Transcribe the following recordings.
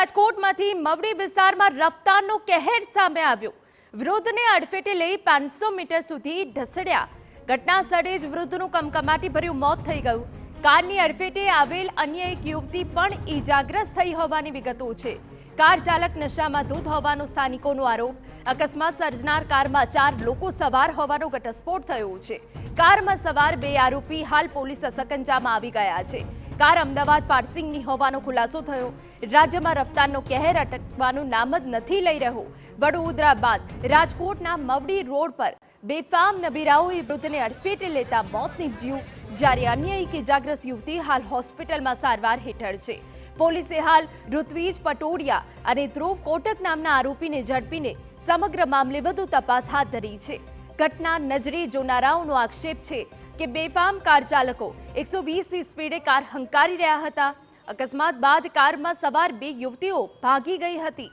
રાજકોટમાંથી મવડી વિસ્તારમાં રફતારનો કહેર સામે આવ્યો। વૃદ્ધને અડફેટે લઈ 500 મીટર સુધી ઢસડ્યા। ઘટના સ્થળે જ વૃદ્ધનું કમકમાટી ભર્યું મોત થઈ ગયું। કારની અડફેટે આવેલ અન્ય એક યુવતી પણ ઈજાગ્રસ્ત થઈ હોવાની વિગતો છે। કાર ચાલક નશામાં ધૂત હોવાનો સ્થાનિકોનો આરોપ। અકસ્માત સર્જનાર કારમાં 4 લોકો સવાર હોવાનો ઘટસ્ફોટ થયો છે। કારમાં સવાર 2 આરોપી હાલ પોલીસ સકંજામાં આવી ગયા છે। કાર અમદાવાદ પારસિંગની હોવાનો ખુલાસો થયો। રાજ્યમાં રફતારનો કહેર અટકવાનું નામ જ નથી લઈ રહ્યો। વડોદરા બાદ રાજકોટના મવડી રોડ પર બેફામ નબીરાઓએ વૃદ્ધને અડફેટે લેતા મોત નીપજ્યું, જ્યારે અન્ય એક ઇજાગ્રસ્ત યુવતી હાલ હોસ્પિટલમાં સારવાર હેઠળ છે। પોલીસે હાલ ઋત્વિજ પટોડિયા અને ધ્રુવ કોટક નામના આરોપીને ઝડપીને સમગ્ર મામલે વધુ તપાસ હાથ ધરી છે। ઘટના નજરે જોનારાઓનો આક્ષેપ છે કે બેફામ કાર ચાલકો 120ની સ્પીડે કાર હંકારી રહ્યા હતા। અકસ્માત બાદ કારમાં સવાર 2 યુવતીઓ ભાગી ગઈ હતી।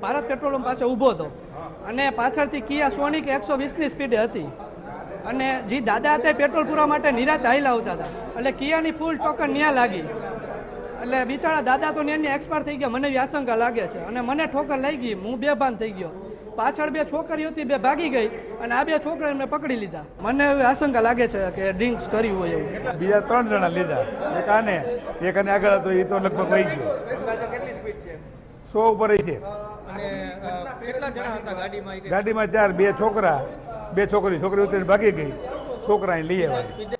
ભારત પેટ્રોલ પંપ પાસે ઊભો હતો અને પાછળથી કિયા સોનિક 120ની સ્પીડે હતી અને જે દાદા હતા પેટ્રોલ પૂરવા માટે નિરાતે હાઈલા આવતા હતા, એટલે કિયાની ફૂલ ટોકન ન્યા લાગી, એટલે બિચારા દાદા તો ન્યાની એક્સપાયર થઈ ગયા। મને એવી આશંકા લાગે છે અને મને ઠોકર લઈ ગઈ, હું બેભાન થઈ ગયો। પાછળ 2 છોકરીઓ હતી, 2 ભાગી ગઈ અને આ 2 છોકરાઓને પકડી લીધા। મને એવી આશંકા લાગે છે કે ડ્રિંક્સ કર્યું હોય એવું। બીજા 3 જણા લીધા, એક આને આગળ હતો, એ તો લગભગ વહી ગયો। કેટલી સ્પીડ છે? 100 ઉપર છે। અને કેટલા જણા હતા ગાડીમાં? ગાડીમાં 4, 2 છોકરા, 2 છોકરી ઉતરીને ભાગી ગઈ, છોકરાને લઈ આવ્યા।